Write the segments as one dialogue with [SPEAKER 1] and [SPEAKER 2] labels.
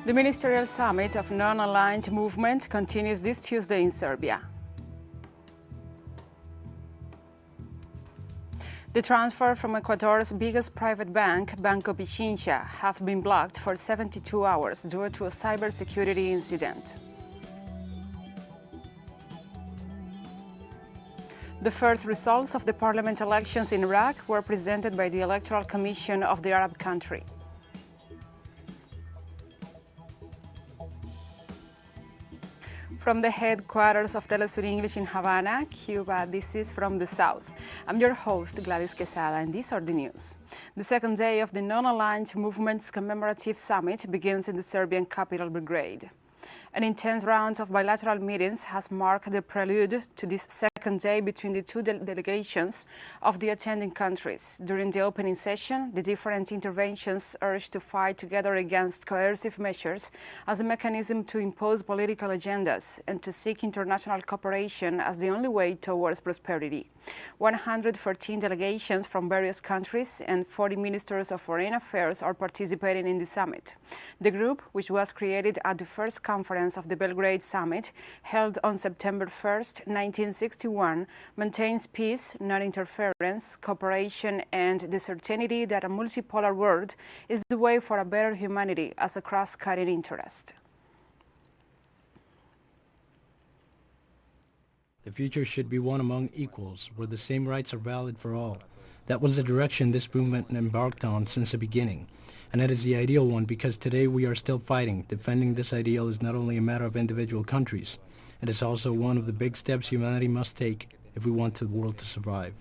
[SPEAKER 1] The Ministerial Summit of Non-Aligned Movement continues this Tuesday in Serbia. The transfer from Ecuador's biggest private bank, Blanco Pichincha, have been blocked for 72 hours due to a cybersecurity incident. The first results of the parliament elections in Iraq were presented by the Electoral Commission of the Arab country. From the headquarters of Telesur English in Havana, Cuba, this is From the South. I'm your host, Gladys Quesada, and these are the news. The second day of the Non-Aligned Movement's commemorative summit begins in the Serbian capital, Belgrade. An intense round of bilateral meetings has marked the prelude to this second day between the two delegations of the attending countries. During the opening session, the different interventions urged to fight together against coercive measures as a mechanism to impose political agendas and to seek international cooperation as the only way towards prosperity. 114 delegations from various countries and 40 ministers of foreign affairs are participating in the summit. The group, which was created at the first conference of the Belgrade Summit, held on September 1st, 1961, maintains peace, non-interference, cooperation, and the certainty that a multipolar world is the way for a better humanity as a cross-cutting interest.
[SPEAKER 2] The future should be one among equals, where the same rights are valid for all. That was the direction this movement embarked on since the beginning. And it is the ideal one because today we are still fighting. Defending this ideal is not only a matter of individual countries, it is also one of the big steps humanity must take if we want the world to survive.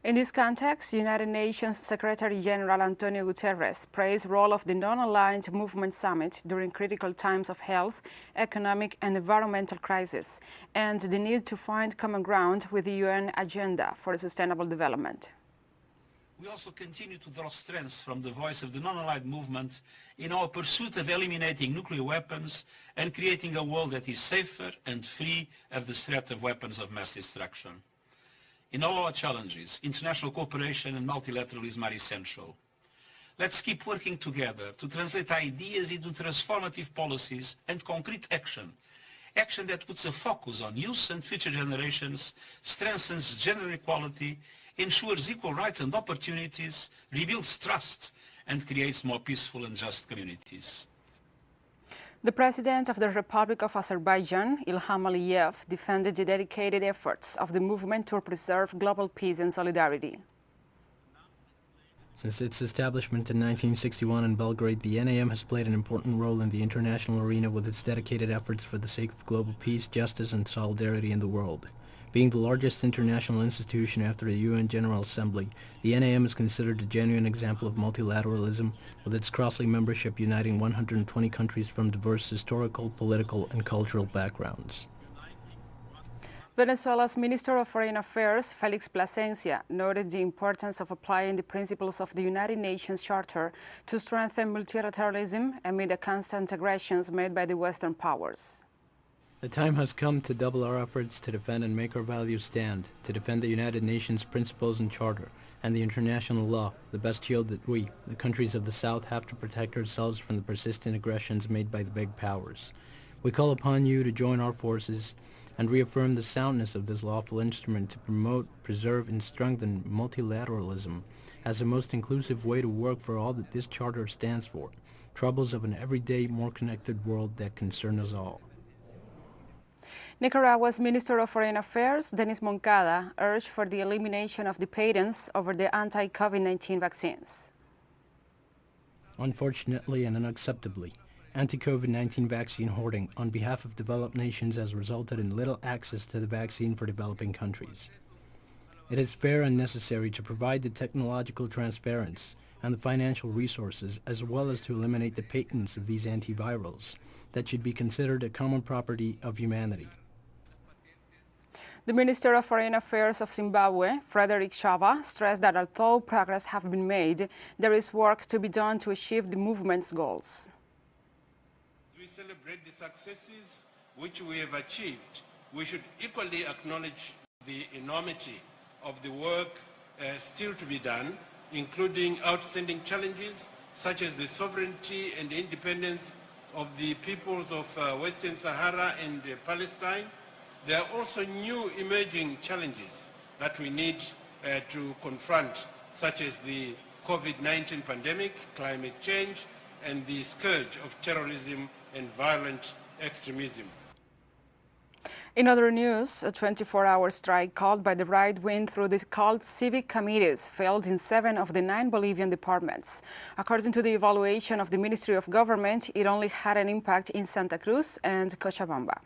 [SPEAKER 1] In this context, United Nations Secretary General Antonio Guterres praised the role of the Non-Aligned Movement Summit during critical times of health, economic and environmental crisis, and the need to find common ground with the UN Agenda for Sustainable Development.
[SPEAKER 3] We also continue to draw strength from the voice of the non-aligned movement in our pursuit of eliminating nuclear weapons and creating a world that is safer and free of the threat of weapons of mass destruction. In all our challenges, international cooperation and multilateralism are essential. Let's keep working together to translate ideas into transformative policies and concrete action. Action that puts a focus on youth and future generations, strengthens gender equality, ensures equal rights and opportunities, rebuilds trust, and creates more peaceful and just communities.
[SPEAKER 1] The President of the Republic of Azerbaijan, Ilham Aliyev, defended the dedicated efforts of the movement to preserve global peace and solidarity.
[SPEAKER 2] Since its establishment in 1961 in Belgrade, the NAM has played an important role in the international arena with its dedicated efforts for the sake of global peace, justice, and solidarity in the world. Being the largest international institution after the UN General Assembly, the NAM is considered a genuine example of multilateralism, with its Crossley membership uniting 120 countries from diverse historical, political, and cultural backgrounds.
[SPEAKER 1] Venezuela's Minister of Foreign Affairs, Felix Plasencia, noted the importance of applying the principles of the United Nations Charter to strengthen multilateralism amid the constant aggressions made by the Western powers.
[SPEAKER 2] The time has come to double our efforts to defend and make our values stand, to defend the United Nations principles and charter, and the international law, the best shield that we, the countries of the South, have to protect ourselves from the persistent aggressions made by the big powers. We call upon you to join our forces and reaffirm the soundness of this lawful instrument to promote, preserve, and strengthen multilateralism as the most inclusive way to work for all that this charter stands for, troubles of an everyday, more connected world that concern us all.
[SPEAKER 1] Nicaragua's Minister of Foreign Affairs, Denis Moncada, urged for the elimination of the patents over the anti-COVID-19 vaccines.
[SPEAKER 2] Unfortunately and unacceptably, anti-COVID-19 vaccine hoarding on behalf of developed nations has resulted in little access to the vaccine for developing countries. It is fair and necessary to provide the technological transparency and the financial resources, as well as to eliminate the patents of these antivirals that should be considered a common property of humanity.
[SPEAKER 1] The Minister of Foreign Affairs of Zimbabwe, Frederick Shava, stressed that although progress has been made, there is work to be done to achieve the movement's goals.
[SPEAKER 4] We celebrate the successes which we have achieved. We should equally acknowledge the enormity of the work still to be done, including outstanding challenges such as the sovereignty and independence of the peoples of Western Sahara and Palestine. There are also new emerging challenges that we need to confront, such as the COVID-19 pandemic, climate change, and the scourge of terrorism and violent extremism.
[SPEAKER 1] In other news, a 24-hour strike called by the right wing through the called civic committees failed in 7 of the 9 Bolivian departments. According to the evaluation of the Ministry of Government, it only had an impact in Santa Cruz and Cochabamba.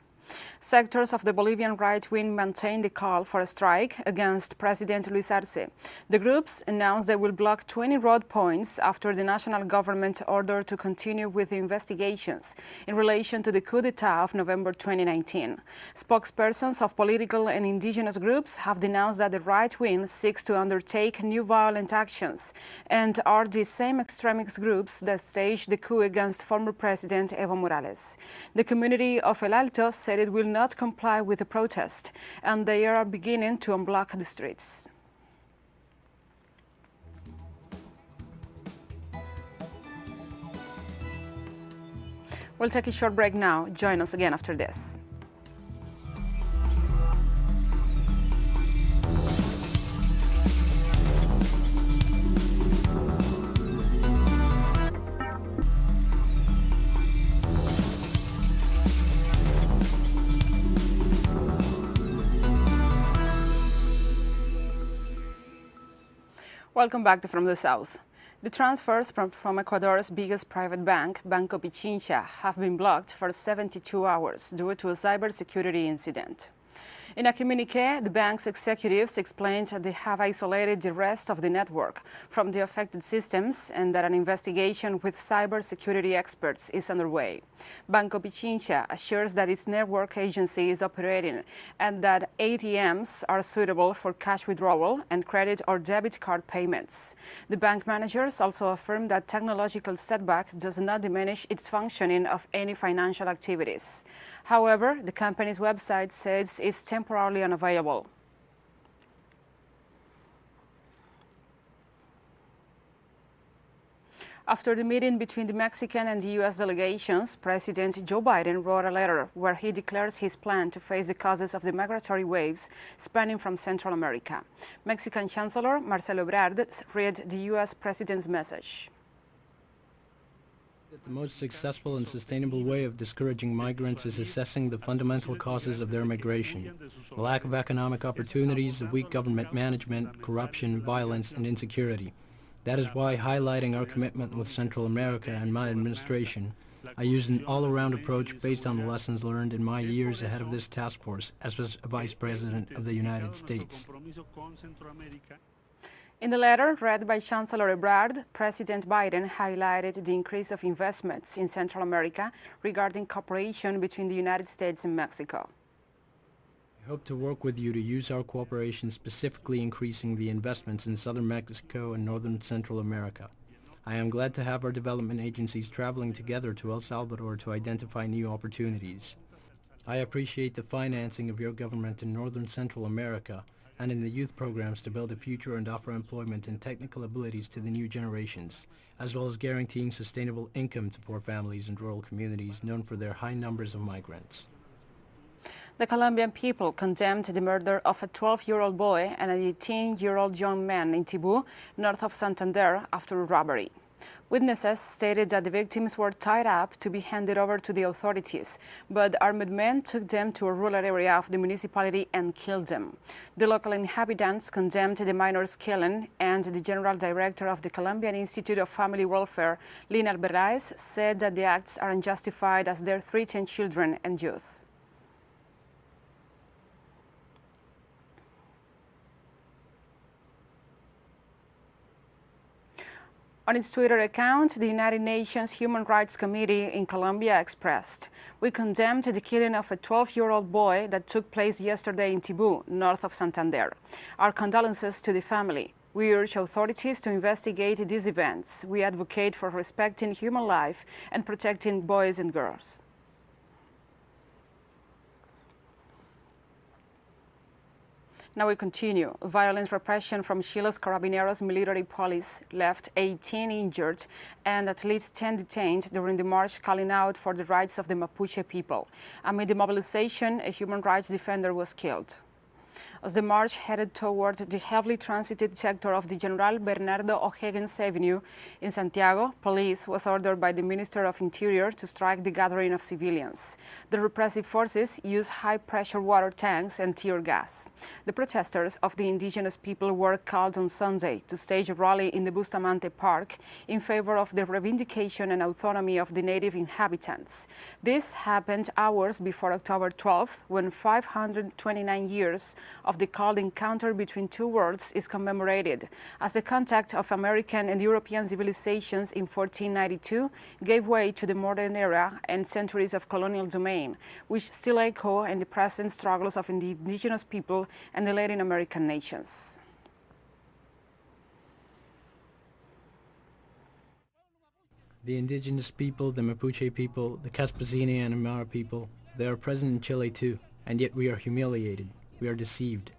[SPEAKER 1] Sectors of the Bolivian right wing maintain the call for a strike against President Luis Arce. The groups announced they will block 20 road points after the national government ordered to continue with the investigations in relation to the coup d'etat of November 2019. Spokespersons of political and indigenous groups have denounced that the right wing seeks to undertake new violent actions and are the same extremist groups that staged the coup against former President Evo Morales. The community of El Alto said it will not comply with the protest, and they are beginning to unblock the streets. We'll take a short break now. Join us again after this. Welcome back to From the South. The transfers from Ecuador's biggest private bank, Blanco Pichincha, have been blocked for 72 hours due to a cybersecurity incident. In a communiqué, the bank's executives explained that they have isolated the rest of the network from the affected systems and that an investigation with cybersecurity experts is underway. Blanco Pichincha assures that its network agency is operating and that ATMs are suitable for cash withdrawal and credit or debit card payments. The bank managers also affirmed that technological setback does not diminish its functioning of any financial activities. However, the company's website says it's temporarily unavailable. After the meeting between the Mexican and the U.S. delegations, President Joe Biden wrote a letter where he declares his plan to face the causes of the migratory waves spanning from Central America. Mexican Chancellor Marcelo Ebrard read the U.S. President's message.
[SPEAKER 2] The most successful and sustainable way of discouraging migrants is assessing the fundamental causes of their migration: the lack of economic opportunities, the weak government management, corruption, violence, and insecurity. That is why, highlighting our commitment with Central America and my administration, I used an all-around approach based on the lessons learned in my years ahead of this task force as Vice President of the United States.
[SPEAKER 1] In the letter read by Chancellor Ebrard, President Biden highlighted the increase of investments in Central America regarding cooperation between the United States and Mexico.
[SPEAKER 2] I hope to work with you to use our cooperation, specifically increasing the investments in southern Mexico and northern Central America. I am glad to have our development agencies traveling together to El Salvador to identify new opportunities. I appreciate the financing of your government in northern Central America and in the youth programs to build a future and offer employment and technical abilities to the new generations, as well as guaranteeing sustainable income to poor families and rural communities known for their high numbers of migrants.
[SPEAKER 1] The Colombian people condemned the murder of a 12-year-old boy and an 18-year-old young man in Tibú, north of Santander, after a robbery. Witnesses stated that the victims were tied up to be handed over to the authorities, but armed men took them to a rural area of the municipality and killed them. The local inhabitants condemned the minors' killing, and the general director of the Colombian Institute of Family Welfare, Lina Alvarez, said that the acts are unjustified as they threaten children and youth. On its Twitter account, the United Nations Human Rights Committee in Colombia expressed, "We condemned the killing of a 12-year-old boy that took place yesterday in Tibú, north of Santander. Our condolences to the family. We urge authorities to investigate these events. We advocate for respecting human life and protecting boys and girls." Now we continue. Violent repression from Chile's Carabineros military police left 18 injured and at least 10 detained during the march calling out for the rights of the Mapuche people. Amid the mobilization, a human rights defender was killed. As the march headed toward the heavily transited sector of the General Bernardo O'Higgins Avenue in Santiago, police was ordered by the Minister of Interior to strike the gathering of civilians. The repressive forces used high-pressure water tanks and tear gas. The protesters of the indigenous people were called on Sunday to stage a rally in the Bustamante Park in favor of the reivindication and autonomy of the native inhabitants. This happened hours before October 12th, when 529 years of the cold encounter between two worlds is commemorated, as the contact of American and European civilizations in 1492 gave way to the modern era and centuries of colonial domain, which still echo in the present struggles of the indigenous people and the Latin American nations.
[SPEAKER 2] The indigenous people, the Mapuche people, the Campesini and Aymara people, they are present in Chile too, and yet we are humiliated. We are deceived.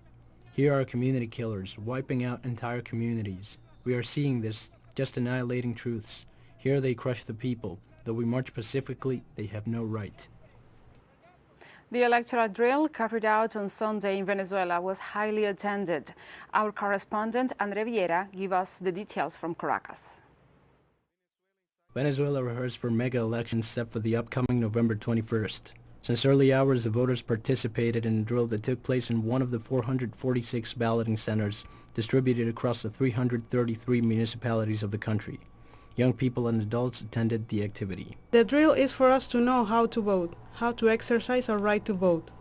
[SPEAKER 2] Here are community killers, wiping out entire communities. We are seeing this, just annihilating truths. Here they crush the people. Though we march pacifically, they have no right.
[SPEAKER 1] The electoral drill carried out on Sunday in Venezuela was highly attended. Our correspondent, Andre Vieira, gives us the details from Caracas.
[SPEAKER 2] Venezuela rehearsed for mega elections set for the upcoming November 21st. Since early hours, the voters participated in a drill that took place in one of the 446 balloting centers distributed across the 333 municipalities of the country. Young people and adults attended the activity.
[SPEAKER 5] The drill is for us to know how to vote, how to exercise our right to vote.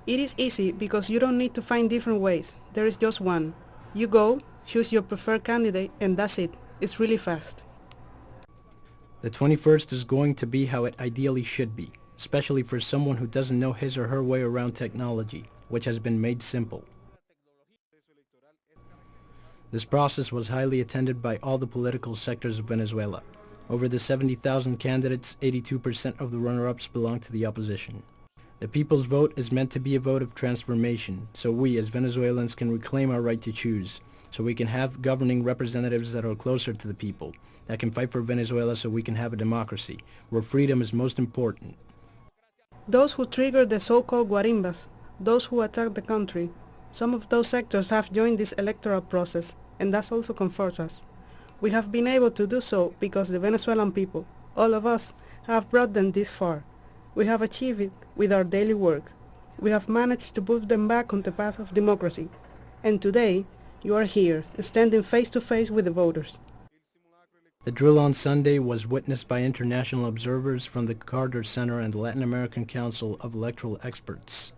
[SPEAKER 5] It is easy because you don't need to find different ways. There is just one. You go, choose your preferred candidate, and that's it. It's really fast.
[SPEAKER 2] The 21st is going to be how it ideally should be, especially for someone who doesn't know his or her way around technology, which has been made simple. This process was highly attended by all the political sectors of Venezuela. Over the 70,000 candidates, 82% of the runner-ups belong to the opposition. The people's vote is meant to be a vote of transformation, so we as Venezuelans can reclaim our right to choose, so we can have governing representatives that are closer to the people, that can fight for Venezuela so we can have a democracy, where freedom is most important.
[SPEAKER 5] Those who trigger the so-called guarimbas, those who attack the country, some of those sectors have joined this electoral process, and that also comforts us. We have been able to do so because the Venezuelan people, all of us, have brought them this far. We have achieved it with our daily work. We have managed to put them back on the path of democracy. And today, you are here, standing face to face with the voters.
[SPEAKER 2] The drill on Sunday was witnessed by international observers from the Carter Center and the Latin American Council of Electoral Experts.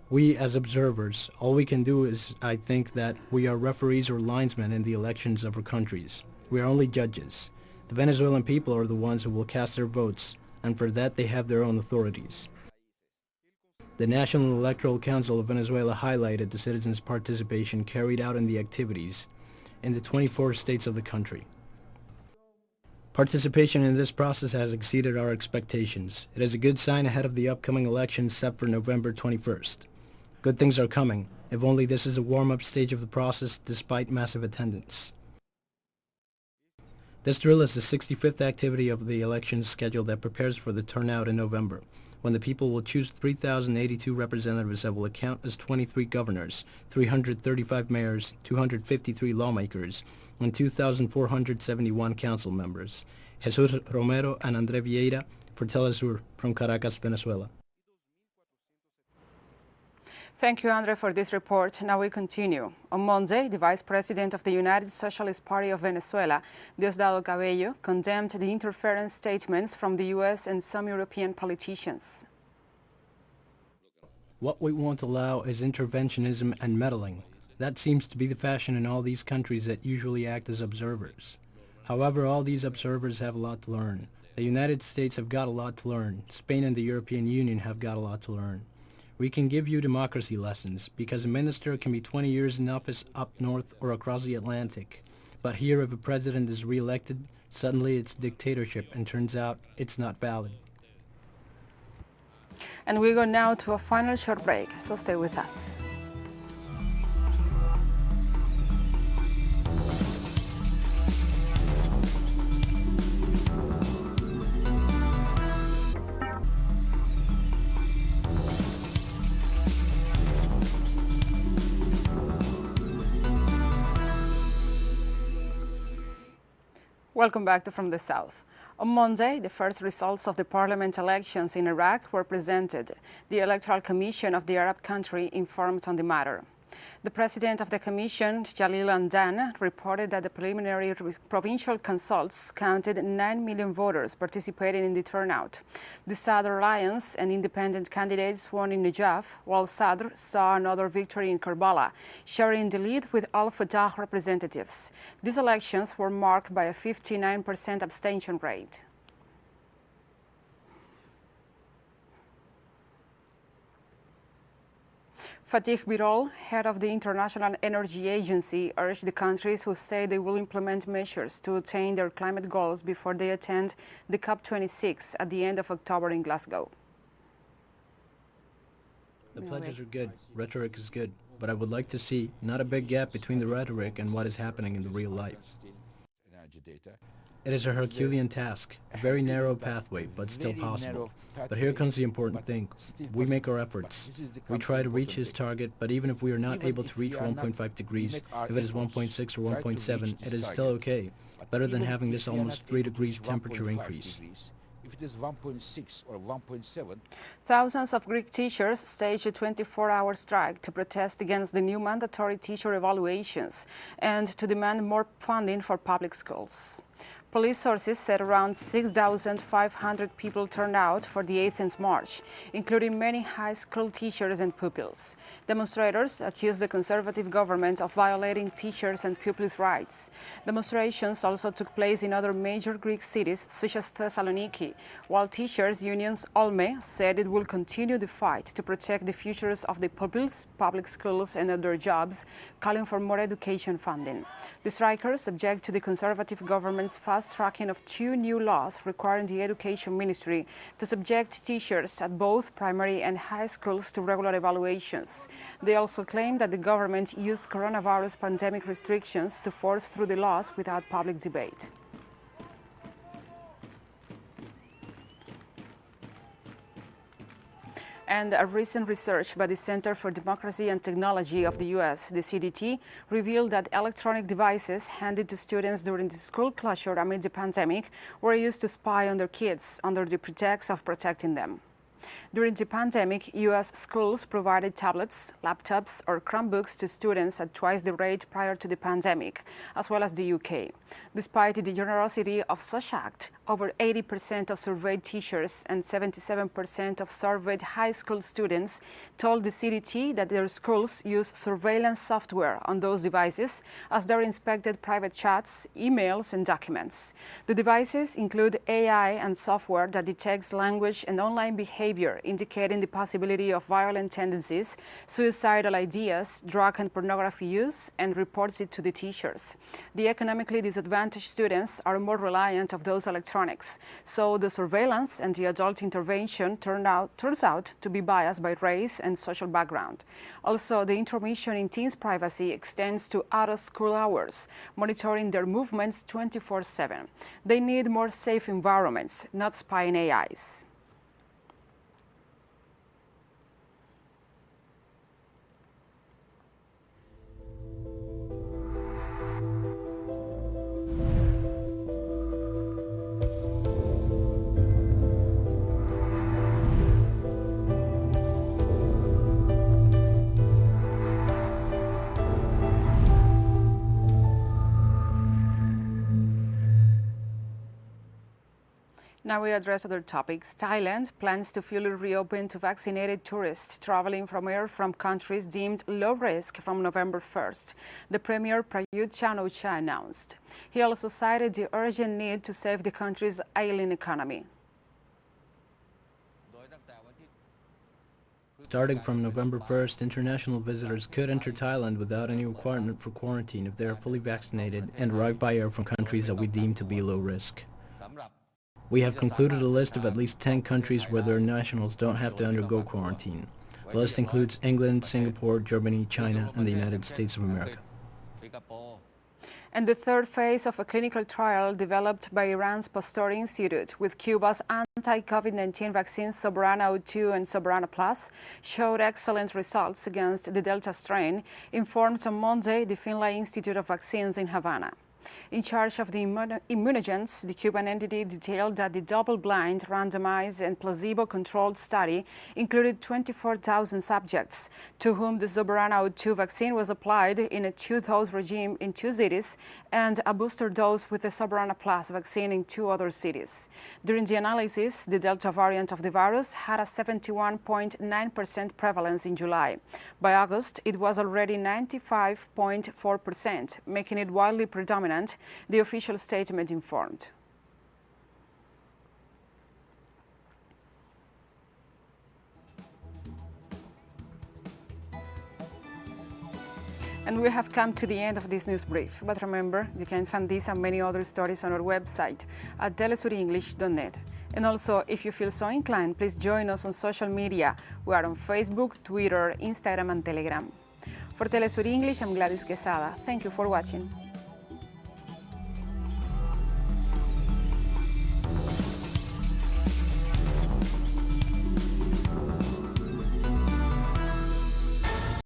[SPEAKER 2] We, as observers, all we can do is, I think, that we are referees or linesmen in the elections of our countries. We are only judges. The Venezuelan people are the ones who will cast their votes, and for that they have their own authorities. The National Electoral Council of Venezuela highlighted the citizens' participation carried out in the activities in the 24 states of the country. Participation in this process has exceeded our expectations. It is a good sign ahead of the upcoming elections set for November 21st. Good things are coming, if only this is a warm-up stage of the process despite massive attendance. This drill is the 65th activity of the elections schedule that prepares for the turnout in November, when the people will choose 3,082 representatives that will account as 23 governors, 335 mayors, 253 lawmakers, and 2,471 council members. Jesus Romero and Andre Vieira for Telesur from Caracas, Venezuela.
[SPEAKER 1] Thank you, Andre, for this report. Now we continue. On Monday, the Vice President of the United Socialist Party of Venezuela, Diosdado Cabello, condemned the interference statements from the U.S. and some European politicians.
[SPEAKER 2] What we won't allow is interventionism and meddling. That seems to be the fashion in all these countries that usually act as observers. However, all these observers have a lot to learn. The United States have got a lot to learn. Spain and the European Union have got a lot to learn. We can give you democracy lessons, because a minister can be 20 years in office up north or across the Atlantic. But here, if a president is re-elected, suddenly it's dictatorship, and turns out it's not valid.
[SPEAKER 1] And we go now to a final short break, so stay with us. Welcome back to From the South. On Monday, the first results of the parliament elections in Iraq were presented. The Electoral Commission of the Arab country informed on the matter. The president of the commission, Jalil Andan, reported that the preliminary provincial consults counted 9 million voters participating in the turnout. The Sadr Alliance and independent candidates won in Najaf, while Sadr saw another victory in Karbala, sharing the lead with al-Fatah representatives. These elections were marked by a 59% abstention rate. Fatih Birol, head of the International Energy Agency, urged the countries who say they will implement measures to attain their climate goals before they attend the COP26 at the end of October in Glasgow.
[SPEAKER 2] The pledges are good, rhetoric is good, but I would like to see not a big gap between the rhetoric and what is happening in the real life. It is a Herculean task, a very narrow pathway, but still possible. But here comes the important thing. We make our efforts. We try to reach his target, but even if we are not able to reach 1.5 degrees, if it is 1.6 or 1.7, it is still okay. Better than having this almost 3 degrees temperature increase.
[SPEAKER 6] If it is 1.6 or 1.7.
[SPEAKER 1] Thousands of Greek teachers staged a 24-hour strike to protest against the new mandatory teacher evaluations and to demand more funding for public schools. Police sources said around 6,500 people turned out for the Athens March, including many high school teachers and pupils. Demonstrators accused the conservative government of violating teachers' and pupils' rights. Demonstrations also took place in other major Greek cities, such as Thessaloniki, while teachers' unions Olme said it will continue the fight to protect the futures of the pupils, public schools, and other jobs, calling for more education funding. The strikers object to the conservative government's fast-tracking of 2 new laws requiring the Education Ministry to subject teachers at both primary and high schools to regular evaluations. They also claim that the government used coronavirus pandemic restrictions to force through the laws without public debate. And a recent research by the Center for Democracy and Technology of the U.S., the CDT, revealed that electronic devices handed to students during the school closure amid the pandemic were used to spy on their kids under the pretext of protecting them. During the pandemic, U.S. schools provided tablets, laptops, or Chromebooks to students at twice the rate prior to the pandemic, as well as the U.K. Despite the generosity of such act, over 80% of surveyed teachers and 77% of surveyed high school students told the CDT that their schools use surveillance software on those devices as they inspected private chats, emails, and documents. The devices include AI and software that detects language and online behavior, indicating the possibility of violent tendencies, suicidal ideas, drug and pornography use, and reports it to the teachers. The economically disadvantaged students are more reliant on those electronics, so the surveillance and the adult intervention turns out to be biased by race and social background. Also, the intromission in teens' privacy extends to out-of-school hours, monitoring their movements 24/7. They need more safe environments, not spying AIs. Now we address other topics. Thailand plans to fully reopen to vaccinated tourists traveling from countries deemed low risk from November 1st, the Premier Prayut Chan-o-cha announced. He also cited the urgent need to save the country's ailing economy.
[SPEAKER 2] Starting from November 1st, international visitors could enter Thailand without any requirement for quarantine if they are fully vaccinated and arrive by air from countries that we deem to be low risk. We have concluded a list of at least 10 countries where their nationals don't have to undergo quarantine. The list includes England, Singapore, Germany, China, and the United States of America.
[SPEAKER 1] And the third phase of a clinical trial developed by Iran's Pasteur Institute with Cuba's anti-COVID-19 vaccines Soberana 02 and Soberana Plus showed excellent results against the Delta strain, informed on Monday the Finlay Institute of Vaccines in Havana. In charge of the immunogens, the Cuban entity detailed that the double-blind, randomized and placebo-controlled study included 24,000 subjects to whom the Soberana 02 vaccine was applied in a two-dose regime in 2 cities and a booster dose with the Soberana Plus vaccine in 2 other cities. During the analysis, the Delta variant of the virus had a 71.9% prevalence in July. By August, it was already 95.4%, making it widely predominant, the official statement informed. And we have come to the end of this news brief. But remember, you can find this and many other stories on our website at telesurenglish.net. And also, if you feel so inclined, please join us on social media. We are on Facebook, Twitter, Instagram, and Telegram. For Telesur English, I'm Gladys Quesada. Thank you for watching.